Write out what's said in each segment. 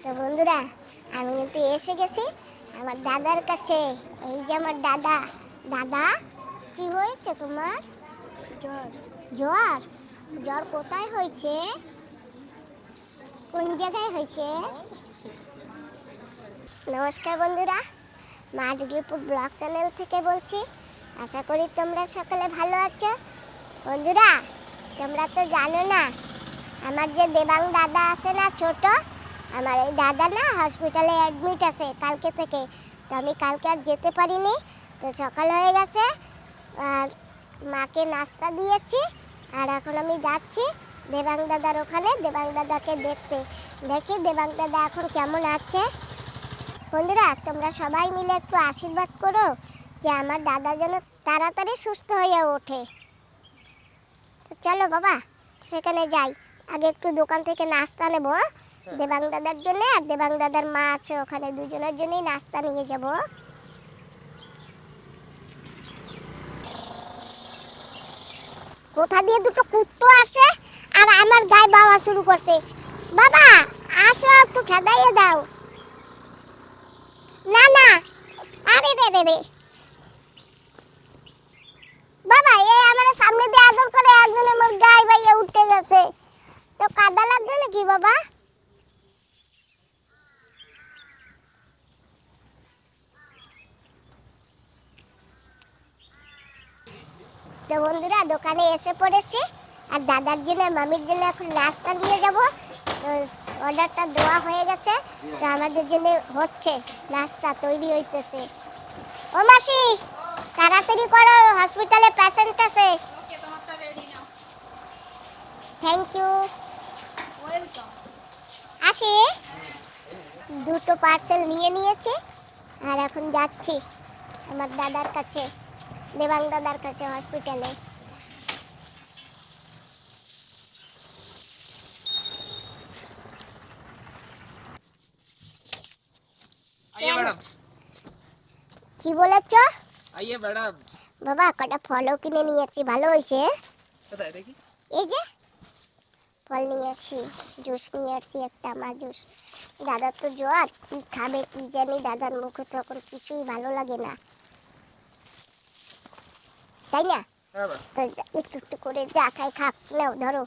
তো বন্ধুরা, আমি কিন্তু এসে গেছি আমার দাদার কাছে। এই যে আমার দাদা। দাদা, কি হয়েছে তোমার? জ্বর। জ্বর? জ্বর কোথায় হয়েছে? কোন জায়গায় হয়েছে? নমস্কার বন্ধুরা, মা ডিগ্রিপুর ব্লগ চ্যানেল থেকে বলছি। আশা করি তোমরা সকলে ভালো আছো। বন্ধুরা, তোমরা তো জানো না, আমার যে দেবাং দাদা আছে না, ছোট, আমার এই দাদা না হসপিটালে অ্যাডমিট আছে কালকে থেকে। তো আমি কালকে আর যেতে পারিনি। তো সকাল হয়ে গেছে, আর মাকে নাস্তা দিয়েছি, আর এখন আমি যাচ্ছি দেবাং দাদার ওখানে দেবাং দাদাকে দেখতে। দেখি দেবাং দাদা এখন কেমন আছে। বন্ধুরা, তোমরা সবাই মিলে একটু আশীর্বাদ করো যে আমার দাদা যেন তাড়াতাড়ি সুস্থ হয়ে ওঠে। চলো বাবা, সেখানে যাই। আগে একটু দোকান থেকে নাস্তা নেবো দেবাং দাদার জন্য, আর দেবাং দাদার মা আছে ওখানে, দুজনের জন্যই নাস্তা নিয়ে যাব। কোথা দিয়ে দুটো কুত্তো আসে আর আমার গায়ে বাওয়া শুরু করছে। বাবা আসো, একটু খেদাইয়ে দাও। না না, আরে রে রে রে, বাবা এই আমার সামনে দিয়ে আদর করে একজন আমার গায়ে বাইয়ে উঠে গেছে। তো কাদা লাগবে নাকি বাবা? তো বন্ধুরা, দোকানে এসে পড়েছি, আর দাদার জন্য মামির জন্য এখন নাস্তা নিয়ে যাব। তো অর্ডারটা দেওয়া হয়ে গেছে, তো আমাদের জন্য হচ্ছে নাস্তা তৈরি হইতেছে। ও মাসি, তাড়াতাড়ি করো, হসপিটালে পেশেন্ট আছে। Thank you. আসি, দুটো পার্সেল নিয়ে নিয়েছি, আর এখন যাচ্ছি আমার দাদার কাছে, দেবাং দাদার কাছে হসপিটালে। आइए मैडम। কি বলেছ? आइए मैडम। বাবা কটা ফলও কিনে নিয়ে আসছি, ভালো হয়েছে। बताए देखी। এই যে ফল নিয়ে আসছি, জুস নিয়ে আসছি, একটা মা জুস। দাদার তো জ্বর, কি খাবে কি জানি, দাদার মুখে তখন কিছুই ভালো লাগে না, তাই না? हाँ मैम। তো একটু একটু করে যা খাই খাক, নাও ধরো।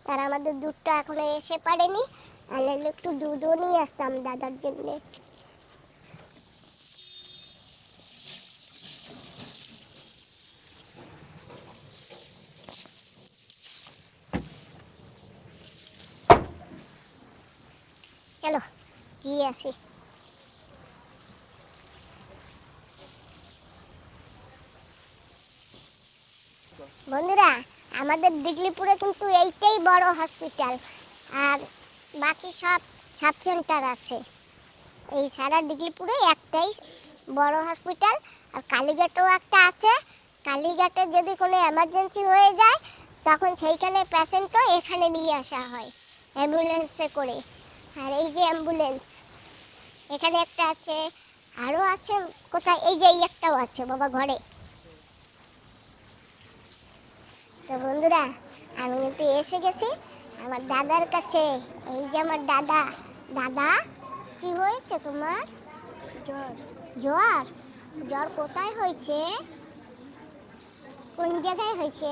তার আমাদের দুধটা এখনো এসে পারেনি, আর একটু দুধও নিয়ে আসতাম দাদার জন্যে। চলো গিয়ে আসি। বন্ধুরা, আমাদের দিগলিপুরে কিন্তু এইটাই বড় হসপিটাল, আর বাকি সব সাব সেন্টার আছে। এই সারা দিগলিপুরে একটাই বড় হসপিটাল, আর কালীঘাটেও একটা আছে। কালীঘাটে যদি কোনো এমার্জেন্সি হয়ে যায়, তখন সেইখানে পেশেন্টও এখানে নিয়ে আসা হয় অ্যাম্বুলেন্সে করে। আর এই যে অ্যাম্বুলেন্স এখানে একটা আছে, আরও আছে কোথায়, এই যে এই একটাও আছে বাবা ঘরে। তো বন্ধুরা, আমি কিন্তু এসে গেছি আমার দাদার কাছে। এই যে আমার দাদা। দাদা, কি হয়েছে তোমার? জ্বর। জ্বর? জ্বর কোথায় হয়েছে? কোন জায়গায় হয়েছে?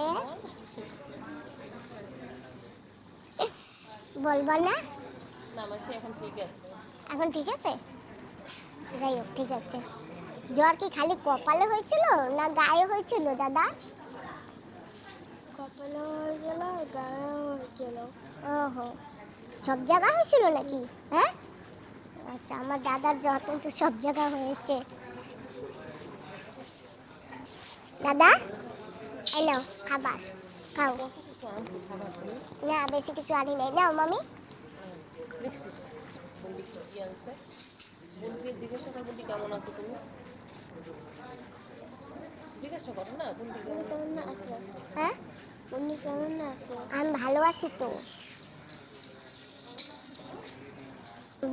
বলবো না? না মাসি এখন ঠিক আছে। এখন ঠিক আছে, যাই হোক, ঠিক আছে। জ্বর কি খালি কপালে হয়েছিল না গায়ে হয়েছিল দাদা? কপালে হয়েছিল, গায়েও হয়েছিল। ওহো, সব জায়গা হয়েছিল নাকি? হ্যাঁ, আচ্ছা, আমার দাদার জ্বর কিন্তু সব জায়গা হয়েছে। দাদা, এই নাও খাবার, খাও। না, বেশি কিছু আনি নাই, নাও মামি। দেখছিস বন্ডি কি কি আনছে? বন্ডিকে জিজ্ঞাসা কর, বন্ডি কেমন আছো তুমি? জিজ্ঞাসা করো না, বন্ডি কেমন আছে? হ্যাঁ, বন্ডি কেমন আছে? আমি ভালো আছি তো।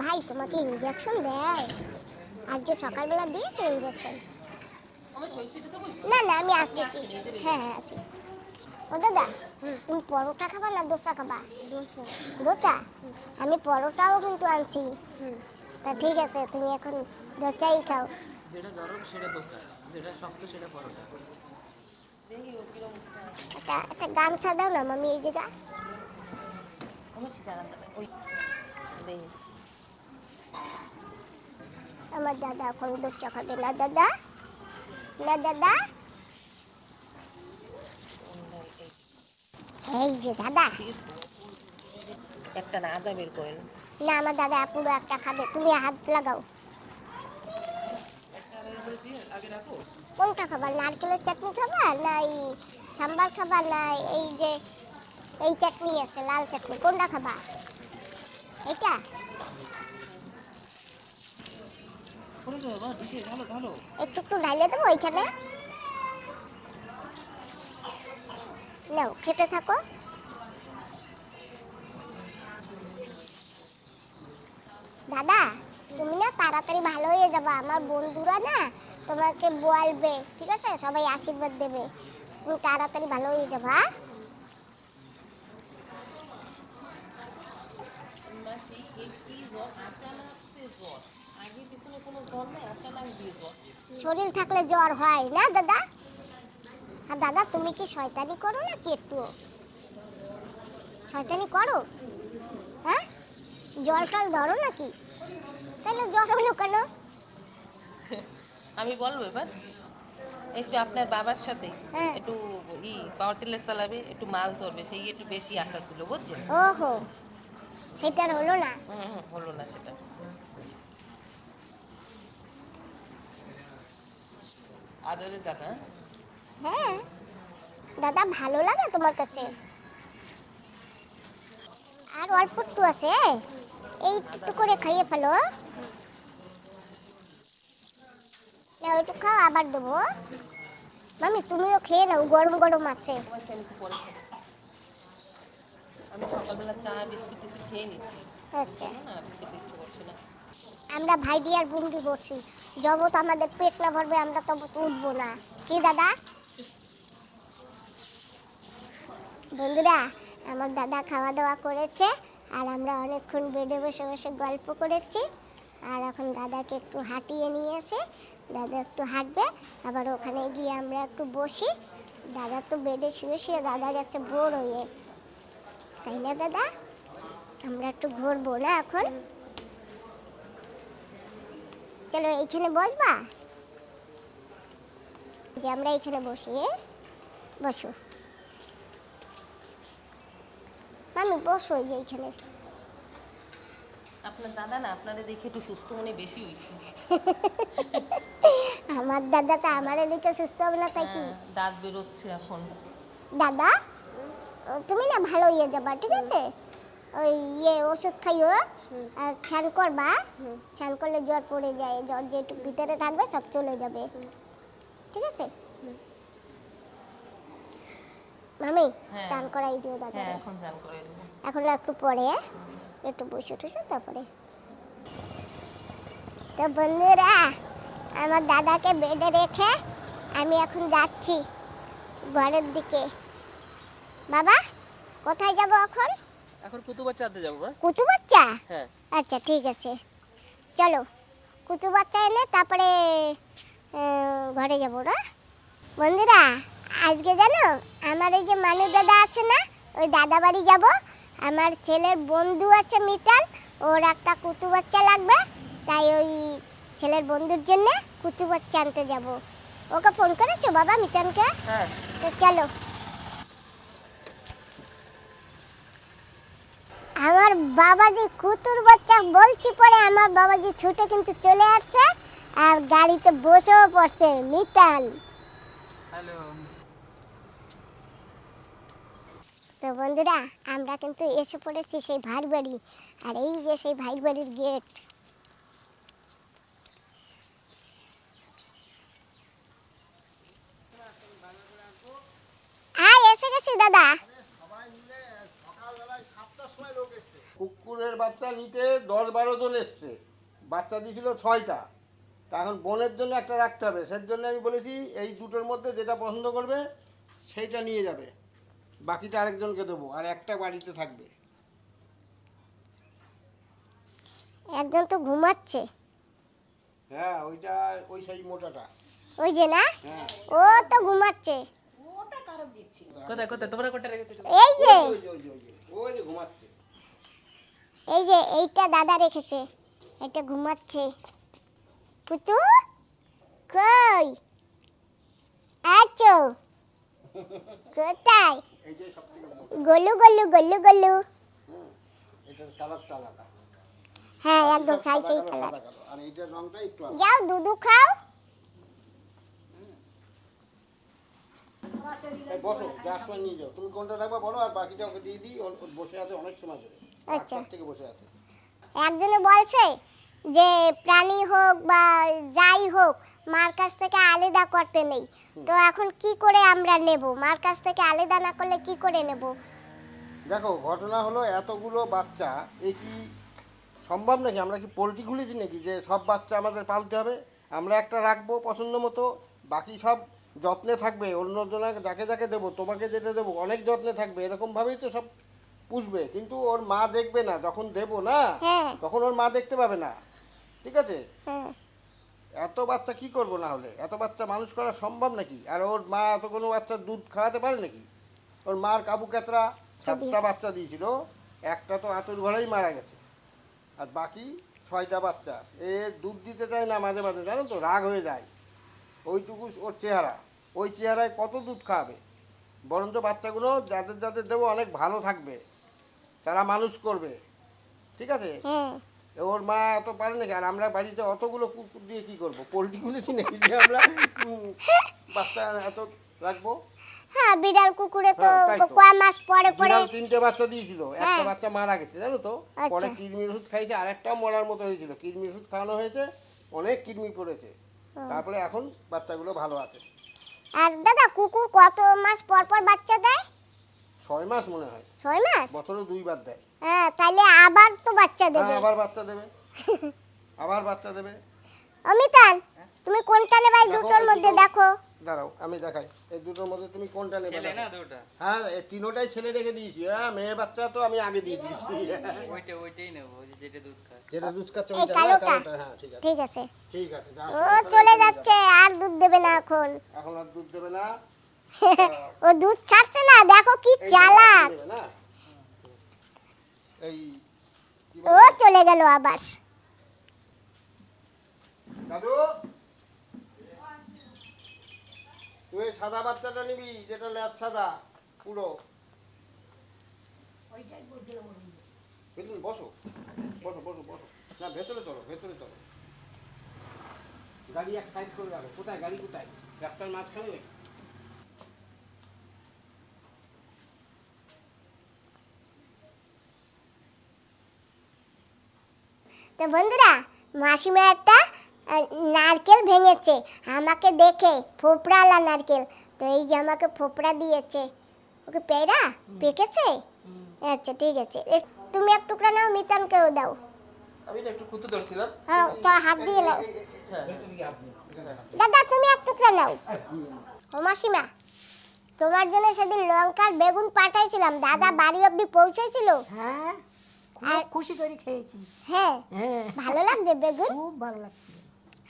ভাই, তোমাকে ইনজেকশন দেয়? আজকে সকালবেলা দিয়েছে ইনজেকশন? আমার সইছিটা তো বলছি। না না, আমি আসতেছি। হ্যাঁ হ্যাঁ, আসি। ও দাদা, তুমি পরোটা খাবা না দোসা খাবা? দোসা? আমি পরোটাও কিন্তু আনছি। তা ঠিক আছে, তুমি এখন দোসাই খাও। যেটা গরম সেটা দোসা, যেটা শক্ত সেটা পরোটা। দেখি ও কিরম খায়। একটা গামছা দাও না মামি, এই জায়গা। আমার সেটা আলাদা ওই দেখি আমার দাদা এখন দোসা খাবে না দাদা, না দাদা। এই যে দাদা, একটা না আদা বের করেন। না আমার দাদা পুরো একটা খাবে, তুমি হাত লাগাও। একটা আলাদা করে দিয়ে আগে রাখো। কোনটা খাবার, নারকেলের চাটনি খাবার না এই সাম্বার খাবার না এই যে এই চাটনি আছে লাল চাটনি, কোনটা খাবা? এটা করেছো বাবা, দিছে ঢালো ঢালো। একটু একটু ঢাইলে দেবো ওইখানে, নাও খেতে থাকো। দাদা তুমি না তাড়াতাড়ি ভালো হয়ে যাবা, আমার বন্ধুরা না তোমাকে বলবে, ঠিক আছে, সবাই আশীর্বাদ দেবে, তুমি তাড়াতাড়ি ভালো হয়ে যাবা, হ্যাঁ? না সেই একটি জ্বর আচানক সে জ্বর, আগে পিছনে কোনো জ্বর নেই, আচানক দিয়ে জ্বর। শরীর থাকলে জ্বর হয় না দাদা? আর দাদা তুমি কি শয়তানি করো নাকি একটু? শয়তানি করো? হ্যাঁ, জল টল ধরো নাকি? তাহলে জ্বর হলো কেন? আমি বলবো এবার একটু আপনার বাবার সাথে হ্যাঁ। একটু পাওয়ার টিলার চালাবে, একটু মাছ ধরবে, সেই একটু বেশি আশা ছিল বুঝছেন। ওহো, সেটার হলো না? হলো না সেটা। আদরের দাদা। হ্যাঁ দাদা, ভালো লাগে তোমার কাছে? আর অল্প একটু আছে, এই একটু করে খাইয়ে ফেলো। নাও একটু খাও, আবার দেবো। মামি তুমিও খেয়ে নাও, গরম গরম আছে। পয়সা আমি একটু পরে খাবো। আমি সকালবেলা চা বিস্কিট টিস্কিট খেয়ে নিচ্ছি, আচ্ছা, না আর খেতে ইচ্ছে করছে না। আমরা ভাইডি আর বুন্দি করছি, যবত আমাদের পেট না ভরবে আমরা তবত উঠবো না, কি দাদা? বন্ধুরা, আমার দাদা খাওয়া দাওয়া করেছে আর আমরা অনেকক্ষণ বেডে বসে বসে গল্প করেছি। আর এখন দাদাকে একটু হাঁটিয়ে নিয়ে এসে দাদা একটু হাঁটবে, আবার ওখানে গিয়ে আমরা একটু বসি। দাদা তো বেডে শুয়ে শুয়ে দাদা যাচ্ছে বোর হয়ে, তাই না দাদা? আমরা একটু ঘুরবো না এখন? চলো এইখানে বসবা, যে আমরা এইখানে বসি, বসো মামি, বসো এই যে এইখানে। আপনার দাদা না আপনাদের দেখে একটু সুস্থ মনে বেশি হয়েছে। আমার দাদা তো আমার এদিকে সুস্থ হবে না তাই কি? দাঁত বেরোচ্ছে এখন। দাদা তুমি না ভালো হয়ে যাবা, ঠিক আছে? ওই ওষুধ খাইও আর স্নান করবা, স্নান করলে জ্বর পড়ে যায়, জ্বর যেটুকু ভিতরে থাকবে সব চলে যাবে, ঠিক আছে? মামি হ্যাঁ। স্নান করাই দিও দাদা। হ্যাঁ এখন চান করে দেবো। এখন না, একটু পরে, একটু বসে টসে তারপরে। তো বন্ধুরা, আমার দাদাকে বেডে রেখে আমি এখন যাচ্ছি ঘরের দিকে। বাবা কোথায় যাব এখন? এখন কুতুবার চাঁদে যাবো মা। কুতু বাচ্চা? হ্যাঁ। আচ্ছা ঠিক আছে, চলো কুতু বাচ্চা এলে তারপরে ঘরে যাব না? বন্ধুরা, আজকে জানো আমার এই যে মানু দাদা আছে না, ওই দাদা বাড়ি যাব। আমার ছেলের বন্ধু আছে মিতাল, ওর একটা কুতু বাচ্চা লাগবে, তাই ওই ছেলের বন্ধুর জন্য কুতু বাচ্চা আনতে যাব। ওকে ফোন করেছো বাবা, মিতানকে? হ্যাঁ। তো চলো। আমার বাবাজি কুতুর বাচ্চা বলছি পরে আমার বাবাজি ছুটে কিন্তু চলে আসছে আর গাড়িতে বসেও পড়ছে মিতাল। হ্যালো। তো বন্ধুরা, আমরা কিন্তু এসে পড়েছি সেই ভাই বাড়ি, আর এই যে সেই ভাই বাড়ির গেট। এসে গেছি দাদা। কুকুরের বাচ্চা নিতে 10-12 জন এসছে, বাচ্চা দিয়েছিল 6টা। তা এখন বোনের জন্য একটা রাখতে হবে, সের জন্য আমি বলেছি এই দুটোর মধ্যে যেটা পছন্দ করবে সেইটা নিয়ে যাবে। বাকিটা আরেকজনকে দেবো, আর একটা বাড়িতে থাকবে। একজন তো ঘুমাচ্ছে, হ্যাঁ ওইটা, ওই সেই মোটাটা। ওই যে না, হ্যাঁ ও তো ঘুমাচ্ছে। কোথায় কোথায় তোমরা কোথায় রেখেছো? এই যে ওই যে ওই যে ওই যে ওই যে ঘুমাচ্ছে। এই যে এইটা দাদা রেখেছে, এটা ঘুমাচ্ছে। পুতু কই আছো? কোথায়? এই যে সব থেকে মোটা। গলু গলু গলু গলু। এটার কালারটা আলাদা। হ্যাঁ একদম সব ছাই সাদা ছাই কালো, কালার। সাদা কালো। আর এইটার রংটা একটু আলাদা। যাও দুধু খাও। এই বসো, যার সময় নিয়ে যাও। তুমি কোনটা রাখবা বলো, আর বাকিটা ওকে দিয়ে দিই। ওর বসে আছে অনেক সময় ধরে, আচ্ছা। 8 থেকে বসে আছে। একজনে বলছে যে প্রাণী হোক বা যাই হোক মার কাছ থেকে আলাদা করতে নেই। তো এখন কি করে আমরা নেব? মার কাছ থেকে আলাদা না করলে কি করে নেব? দেখো ঘটনা হলো, এতগুলো বাচ্চা এ কি সম্ভব নাকি? আমরা কি পোলট্রি খুলেছি নাকি যে সব বাচ্চা আমাদের পালতে হবে? আমরা একটা রাখবো পছন্দ মতো, বাকি সব যত্নে থাকবে। অন্যজনে যাকে যাকে দেবো, তোমাকে যেটা দেবো অনেক যত্নে থাকবে, এরকমভাবেই তো সব পুষবে। কিন্তু ওর মা দেখবে না, যখন দেবো না হ্যাঁ তখন ওর মা দেখতে পাবে না। ঠিক আছে? হ্যাঁ এত বাচ্চা কি করবো না হলে? এত বাচ্চা মানুষ করা সম্ভব নাকি? আর ওর মা এত কোনো বাচ্চার দুধ খাওয়াতে পারে নাকি? ওর মার কাবু ক্যাতরা 7টা বাচ্চা দিয়েছিল, একটা তো আঁতুর ঘরেই মারা গেছে, আর বাকি 6টা বাচ্চা। এ দুধ দিতে চায় না, মাঝে মাঝে জানো তো রাগ হয়ে যায়। ওইটুকু ওর চেহারা, ওই চেহারায় কত দুধ খাওয়াবে? বরঞ্চ বাচ্চাগুলো যাদের যাদের দেবো অনেক ভালো থাকবে, তারা মানুষ করবে। ঠিক আছে? হ্যাঁ ওর মা এত পারে নাকি? আর আমরা বাড়িতে অতগুলো কুকুর দিয়ে কি করব? পোলট্রি খুলেছি নাকি যে আমরা বাচ্চা এত রাখবো? হ্যাঁ বিড়াল কুকুরে তো হ্যাঁ, তাই তো। কয় মাস পরে পরে। বিড়াল 3টে বাচ্চা দিয়েছিল, একটা হ্যাঁ। বাচ্চা মারা গেছে জানো তো। আচ্ছা। পরে কৃমির ওষুধ খাইছে, আরেকটাও মরার মতো হয়েছিল। কৃমির ওষুধ খাওয়ানো হয়েছে, অনেক কৃমি পড়েছে। তারপরে এখন বাচ্চাগুলো ভালো আছে। আর দাদা কুকুর কত মাস পর পর বাচ্চা দেয়? 6 মাস মনে হয়, 6 মাস? বছরে 2 বার দেয়। হ্যাঁ তাহলে আবার তো বাচ্চা দেবে। হ্যাঁ আবার বাচ্চা দেবে, আবার বাচ্চা দেবে। অমিতান তুমি কোনটা নেবে এই দেখো, দুটোর এই মধ্যে দুটো- দেখো। দাঁড়াও আমি দেখাই, এই দুটোর মধ্যে তুমি কোনটা নেবে? ছেলে না দেখো। দুটো? হ্যাঁ এই তিনোটাই ছেলে রেখে দিয়েছি। হ্যাঁ মেয়ে বাচ্চা তো আমি আগে দিয়ে দিয়েছি। ওইটাই নেবো, ওই যে যেটা দুধ খায়। যেটা দুধ খাচ্ছে এই ওইটা না, কালোটা? কালোটা। হ্যাঁ ঠিক আছে, ঠিক আছে। ঠিক আছে। যার ও সময় চলে তাহলে যাচ্ছে, আর দুধ দেবে না এখন। এখন আর দুধ দেবে না। ও দুধ ছাড়ছে না, দেখো কি এই চালাক। দেবে না। এই কি ও বলে? চলে গেল আবার। দাদু তুই সাদা বাচ্চাটা নিবি, যেটা লেজ সাদা পুরো। বুঝলেন? বসো বসো বসো বসো। না ভেতরে চলো, ভেতরে চলো। গাড়ি এক সাইড করে রাখো। কোথায় গাড়ি, কোথায়? রাস্তার মাঝখানে নাকি? তো বন্ধুরা মাসিমা একটা নারকেল ভেঙেছে আমাকে দেখে, ফোপড়ালা নারকেল। তো এই যে আমাকে ফোপড়া দিয়েছে। ওকে পেড়া পেকেছে? আচ্ছা ঠিক আছে, তুমি এক টুকরা নাও, মিতানকেও দাও। আমি না একটু কুতু ধরছিলাম। হ্যাঁ তো হাত দিয়ে নাও। হ্যাঁ দাদা তুমি এক টুকরা নাও। ও মাসিমা তোমার জন্য সেদিন লঙ্কার বেগুন পাঠাইছিলাম, দাদা বাড়ি অবধি পৌঁছেছিল। হ্যাঁ খুব আর- খুশি করে খেয়েছি। হ্যাঁ হ্যাঁ ভালো লাগছে বেগুন। খুব ভালো লাগছে।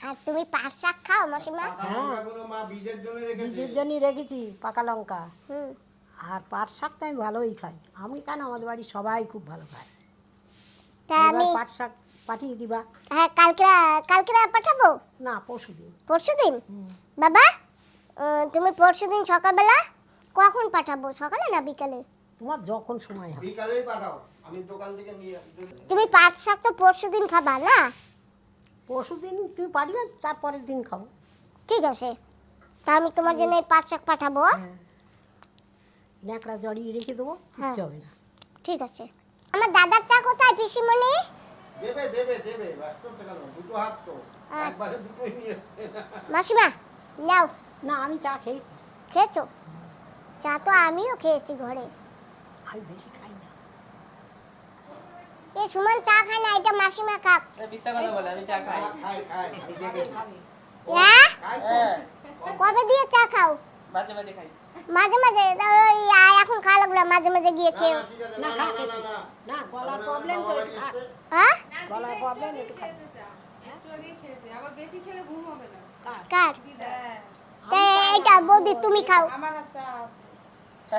আর তুমি পাট শাক খাও মাসিমা? লঙ্কাগুলো মা বীজের জন্য রেখেছে। নিজের জন্য রেখেছি পাকা লঙ্কা, হুম আর পাট শাক তো আমি ভালোই খাই। আমি কেন, আমাদের বাড়ি সবাই খুব ভালো খায়। তা এবার আমি পাট শাক পাঠিয়ে দিবা। হ্যাঁ কালকে কালকে পাঠাবো। না পরশু দিন। পরশুদিন? বাবা তুমি পরশুদিন সকালবেলা কখন পাঠাবো, সকালে না বিকালে? তোমার যখন সময় হবে। বিকালেই পাঠাও, আমি দোকান থেকে নিয়ে আসবো। তুমি পাট শাক তো পরশুদিন খাবা না? পরশু দিন তুমি পাঠিয়ে, তারপরের দিন খাবো। ঠিক আছে, তা আমি তোমার জন্য এই পাট শাক পাঠাবো। হ্যাঁ ন্যাকড়া জড়িয়ে রেখে দেবো, কিচ্ছু হবে না। ঠিক আছে। আমার দাদার চা কোথায় পিসিমণি? দেবে দেবে দেবে, ব্যস্ত কেন? দুটো হাত তো, হ্যাঁ। একবারে দুটোই নিয়ে আসবে। মাসিমা নাও। না আমি চা খেয়েছি, খেয়েছো? চা তো আমিও খেয়েছি ঘরে। আমি বেশি খাই না। এ সুমন চা খায় না, এটা মাসিমা খাক। মিথ্যা কথা বলে, আমি চা খাই। খাই খাই, আমি দেখেছি। হ্যাঁ খাই তো। হ্যাঁ কবে দিয়ে চা খাও? মাঝে মাঝে খাই। মাঝে মাঝে এখন খাওয়া লাগলো না, মাঝে মাঝে গিয়ে খেও। ঠিক আছে, না খা খেতে। না গলার প্রবলেম তো একটু খা। হ্যাঁ গলার প্রবলেম একটু খা। কার? কার তা এটা বৌদি তুমি খাও।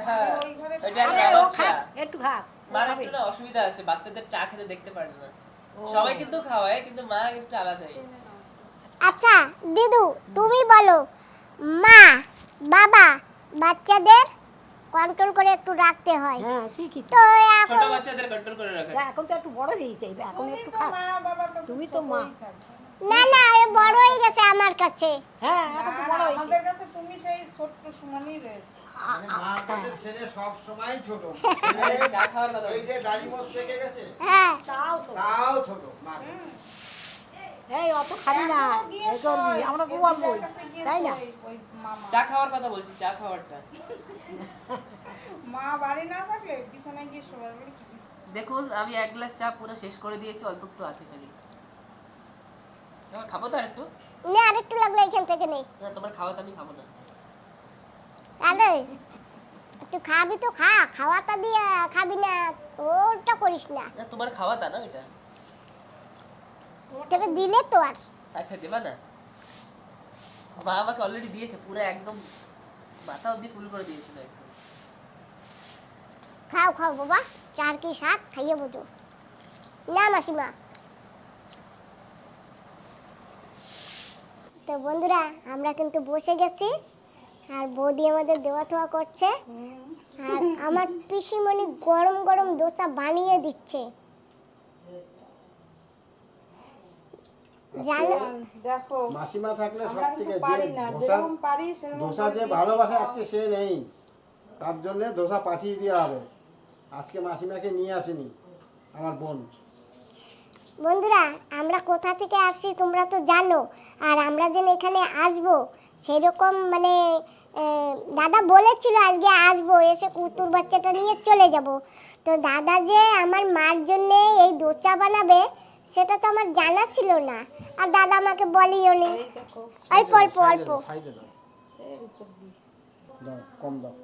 হ্যাঁ, ওইটা আমি আরে ও আমার খা, চা। একটু খা। মার একটু না অসুবিধা আছে, বাচ্চাদের চা খেতে দেখতে পারে না। সবাই কিন্তু খাওয়ায়, কিন্তু মা একটু আলাদাই। আচ্ছা দিদু তুমি বলো, মা বাবা বাচ্চাদের কন্ট্রোল করে একটু রাখতে হয়, হ্যাঁ ঠিকই তো। তো ছোট এখন বাচ্চাদের কন্ট্রোল করে রাখে। তা এখন তো একটু বড় হয়েছে, এখন একটু খা। তুমি তো মা। না না এ বড় হয়ে গেছে আমার কাছে। হ্যাঁ এখন তো বড় হয়েছে। আমাদের কাছে তুমি সেই ছোট্ট সমানই রয়েছে। মানে মার কাছে ছেলে সব সময় ছোট। চা খাওয়ার কথা এই যে দাড়ি মোছ পেকে গেছে, হ্যাঁ তাও তো। তাও ছোট মা। এই অত খাবি না, এই করবি, আমরা তো বলবো, তাই না? ওই মামা চা খাওয়ার কথা বলছি, চা খাওয়ারটা। মা বাড়ি না থাকলে বিছানায় গিয়ে শোবার বাড়ি কি বিছানা? দেখুন আমি এক গ্লাস চা পুরো শেষ করে দিয়েছি, অল্প একটু আছে খালি। তোমার খাবো তো আর একটু? নে আরেকটু লাগলে এখান থেকে নেই। না তোমার খাওয়া তো আমি খাবো না। তাহলে একটু খাবি তো খা, খাওয়াটা দিয়ে খাবি না ওটা করিস না, না তোমার খাওয়া তা না এটা। তোটা দিলে তো আর আচ্ছা দেবা না? মা আমাকে অলরেডি দিয়েছে, পুরো একদম মাথা অবধি ফুল করে দিয়েছিল একদম। খাও খাও বাবা, চার কি সাত খাইয়ে বোঝো না মাসিমা। তো বন্ধুরা আমরা কিন্তু বসে গেছি, আর বৌদি আমাদের দেওয়া থোয়া করছে, আর আমার পিসিমণি গরম গরম দোসা বানিয়ে দিচ্ছে। জানো দেখো মাসিমা থাকলে সব আমরা থেকে কিন্তু পারি না, যেরকম পারি সেরকম ধোসা যে করে ভালোবাসে আজকে সে নেই, তার জন্য ধোসা পাঠিয়ে দেওয়া হবে। আজকে মাসিমাকে নিয়ে আসেনি আমার বোন। বন্ধুরা আমরা কোথা থেকে আসছি তোমরা তো জানো, আর আমরা যেন এখানে আসবো সেরকম মানে দাদা বলেছিল আজকে আসবো, এসে কুতুর বাচ্চাটা নিয়ে চলে যাব। তো দাদা যে আমার মার জন্য এই দোচা বানাবে সেটা তো আমার জানা ছিল না, আর দাদা আমাকে বলিও নি। এই দেখো অল্প অল্প অল্প সাইডে দাও, এর উপর দিয়ে দাও কম দাও।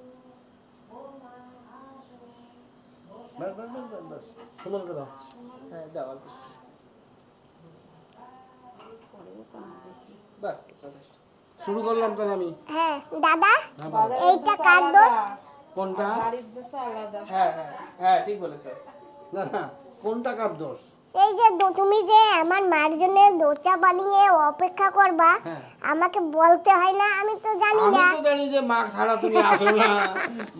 বাস বাস বাস বাস বাস সুমনকে দাও। হ্যাঁ দাও অল্প। বাস যথেষ্ট। শুরু করলাম তো আমি। হ্যাঁ দাদা হ্যাঁ, বলো। এইটা কার দোষ? কোনটা? বাড়ির দোষা আলাদা। হ্যাঁ হ্যাঁ হ্যাঁ ঠিক বলেছো। না না, কোনটা কার দোষ? এই যে তুমি যে আমার মার জন্য দোচা বানিয়ে অপেক্ষা করবা, হ্যাঁ। আমাকে বলতে হয় না? আমি তো জানি আমি না। তো জানি যে মা ছাড়া তুমি আসো না,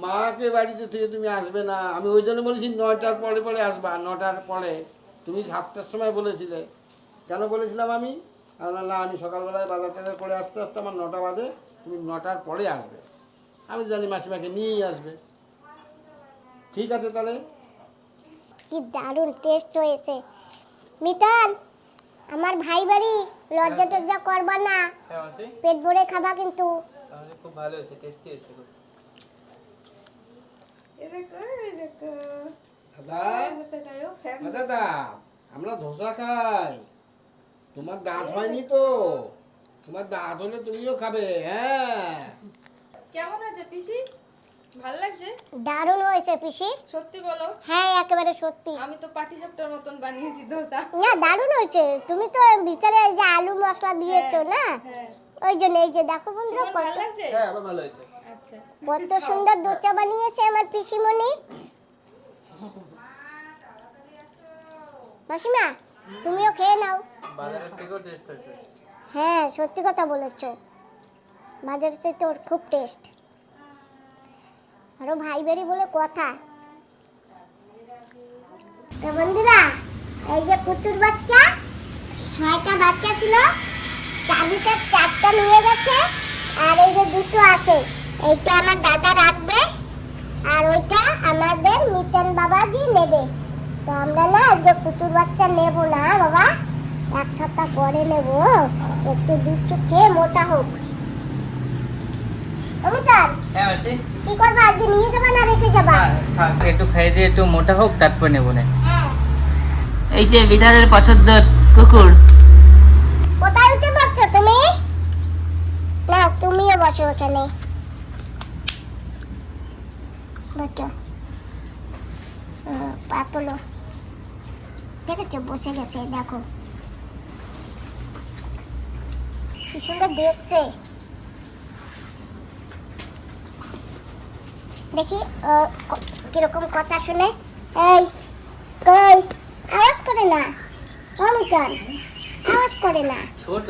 মাকে বাড়িতে থেকে তুমি আসবে না। আমি ওই জন্য বলেছি 9টার পরে পরে আসবা। 9টার পরে তুমি 7টার সময় বলেছিলে। কেন বলেছিলাম আমি? না আমি সকালবেলায় বাজার টাজার করে আসতে আসতে আমার 9টা বাজে, তুমি 9টার পরে আসবে। আমি জানি মাসিমাকে নিয়েই আসবে। ঠিক আছে তাহলে। কি দারুণ টেস্ট হয়েছে। মিতাল আমার ভাই বাড়ি লজ্জা টজ্জা করবা না, হ্যাঁ মাসি, পেট ভরে খাবা কিন্তু। তাহলে খুব ভালো হয়েছে, টেস্টি হয়েছে খুব। এই দেখো এই দেখো দাদা দোষাটাও ফ্যান দাদা আমরা ধোসা খাই। তোমার দাঁত হয়নি তো, তোমার দাঁত হলে তুমিও খাবে। হ্যাঁ কেমন আছে পিসি? ভালো লাগছে? দারুণ হয়েছে পিসি। সত্যি বলো, হ্যাঁ একেবারে সত্যি। আমি তো পাটি সাপটার মতন বানিয়েছি দোসা। না দারুণ হয়েছে, তুমি তো ভিতরে এই যে আলু মশলা দিয়েছো না, হ্যাঁ, ওই জন্য। এই যে দেখো বন্ধুরা তোমার কত ভালো লাগছে? হ্যাঁ আবার ভালো হয়েছে। আচ্ছা, কত সুন্দর দোচা বানিয়েছে আমার পিসিমণি। মাসিমা তুমিও খেয়ে নাও। বাজারের থেকেও টেস্ট হয়েছে। হ্যাঁ সত্যি কথা বলেছো, বাজারের চাইতে ওর খুব টেস্ট। আরো ভাই বেরি বলে কথা। তো বন্ধুরা এই যে কুচুর বাচ্চা, 6টা বাচ্চা ছিল, চাবিটা 4টা নিয়ে গেছে, আর এই যে 2টো আছে, এইটা আমার দাদা রাখবে, আর ওইটা আমাদের মিতেন বাবাজি নেবে। তো আমরা না আজকে কুচুর বাচ্চা নেব না বাবা, 1 সপ্তাহ পরে নেব, একটু দুধ খেয়ে মোটা হোক। অমিতার হ্যাঁ মাসি, কি করবা আজকে, নিয়ে যাবা না রেখে যাবা? একটু খাইয়ে দিয়ে একটু মোটা হোক, তারপর নেবো না। হ্যাঁ। এই যে বিধানের পছন্দের কুকুর। কোথায় উঠে বসছো তুমি? না তুমিও বসো এখানে। বাচ্চা পা তোলো, দেখেছো বসে গেছে, দেখো কি সুন্দর দেখছে। দেখি কিরকম কথা শুনে। এই কই, আওয়াজ করে না, অমিতান আওয়াজ করে না। ছোট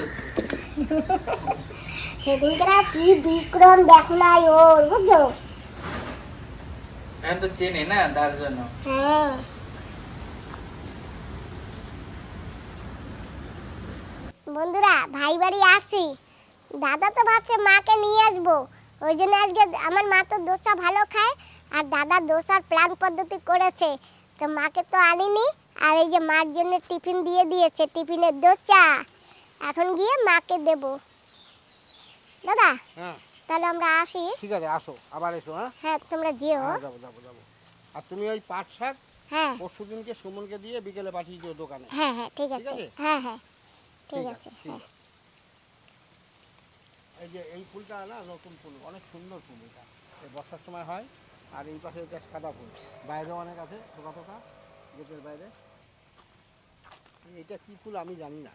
সেদিনকে কি বিক্রম দেখো নাই ওর, বুঝছো? আমি তো চেনে না তার জন্য। হ্যাঁ বন্ধুরা, ভাই বাড়ি আসছি, দাদা তো ভাবছে মাকে নিয়ে আসবো, ওই জন্য আজকে আমার মা তো দোসা ভালো খায় আর দাদা দোসার প্ল্যান পদ্ধতি করেছে, তো মাকে তো আনিনি। আর এই যে মার জন্য টিফিন দিয়ে দিয়েছে, টিফিনের দোসা এখন গিয়ে মাকে দেব। দাদা হ্যাঁ তাহলে আমরা আসি। ঠিক আছে, আসো, আবার এসো। হ্যাঁ হ্যাঁ তোমরা যেও। হ্যাঁ, যাবো যাবো যাবো। আর তুমি ওই পাট শাক হ্যাঁ পরশু দিনকে সুমনকে দিয়ে বিকেলে পাঠিয়ে দিও দোকানে। হ্যাঁ হ্যাঁ ঠিক ঠিক আছে। আছে? হ্যাঁ হ্যাঁ ঠিক আছে। ঠিক হ্যাঁ আছে। এই যে এই ফুলটা না নতুন ফুল, অনেক সুন্দর ফুল, এটা এই বর্ষার সময় হয়। আর এই পাশে এটা সাদা ফুল, বাইরেও অনেক আছে থোকা থোকা গেটের বাইরে। এটা কি ফুল আমি জানি না,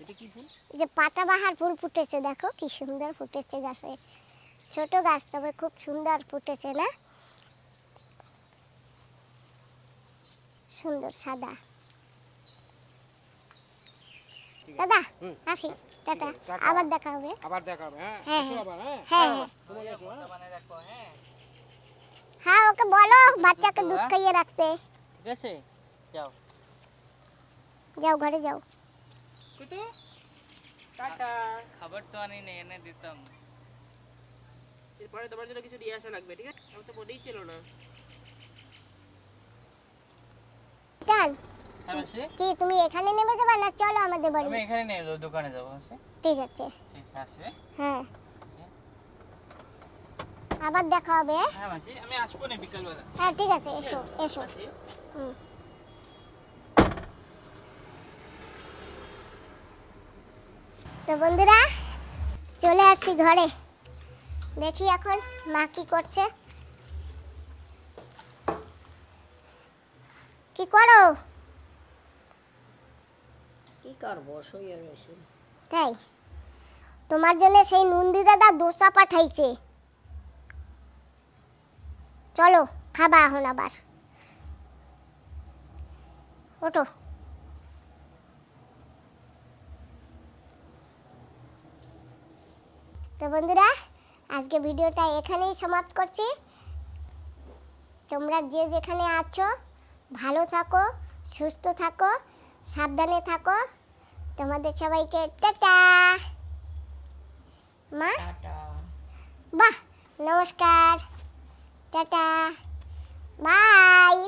এটা কি ফুল? যে পাতাবাহার ফুল ফুটেছে, দেখো কি সুন্দর ফুটেছে গাছে, ছোট গাছ তবে খুব সুন্দর ফুটেছে না, সুন্দর সাদা। দাদা হুম। আসি, টাটা, টাটা। আবার দেখা হবে। আবার দেখা হবে। হ্যাঁ হ্যাঁ, এসো হ্যাঁ। আবার। হ্যাঁ হ্যাঁ হ্যাঁ সুমন এসো। হ্যাঁ বানায় রাখো। হ্যাঁ হ্যাঁ ওকে বলো বাচ্চাকে দুধ খাইয়ে রাখতে। ঠিক আছে, যাও। যাও ঘরে যাও। কুতু টাটা। খাবার তো আনি নেই, এনে দিতাম। এরপরে তোমার জন্য কিছু নিয়ে আসা লাগবে, ঠিক আছে? আমি তো মনেই ছিল না। টান হ্যাঁ মাসি, কি তুমি এখানে নেমে যাবে না চলো আমাদের বাড়ি? আমি এখানে নেই, দোকানে যাবো। মাসি ঠিক আছে। ঠিক আছে, আসবে। হ্যাঁ আবার দেখা হবে। হ্যাঁ মাসি, আমি আসবো না বিকালবেলা। হ্যাঁ ঠিক আছে, এসো এসো। মাসি হুম। তো বন্ধুরা চলে আসছি ঘরে, দেখি এখন মা কি করছে। কি করো? কি করবো, শুয়ে রয়েছি। তাই তোমার জন্য সেই নন্দী দাদা দোসা পাঠাইছে, চলো খাবা এখন আবার, ওঠো। তো বন্ধুরা আজকে ভিডিওটা এখানেই সমাপ্ত করছি। তোমরা যে যেখানে আছো ভালো থাকো, সুস্থ থাকো, সাবধানে থাকো। তোমাদের সবাইকে টাটা। মা বাহ, নমস্কার, টাটা, বাই।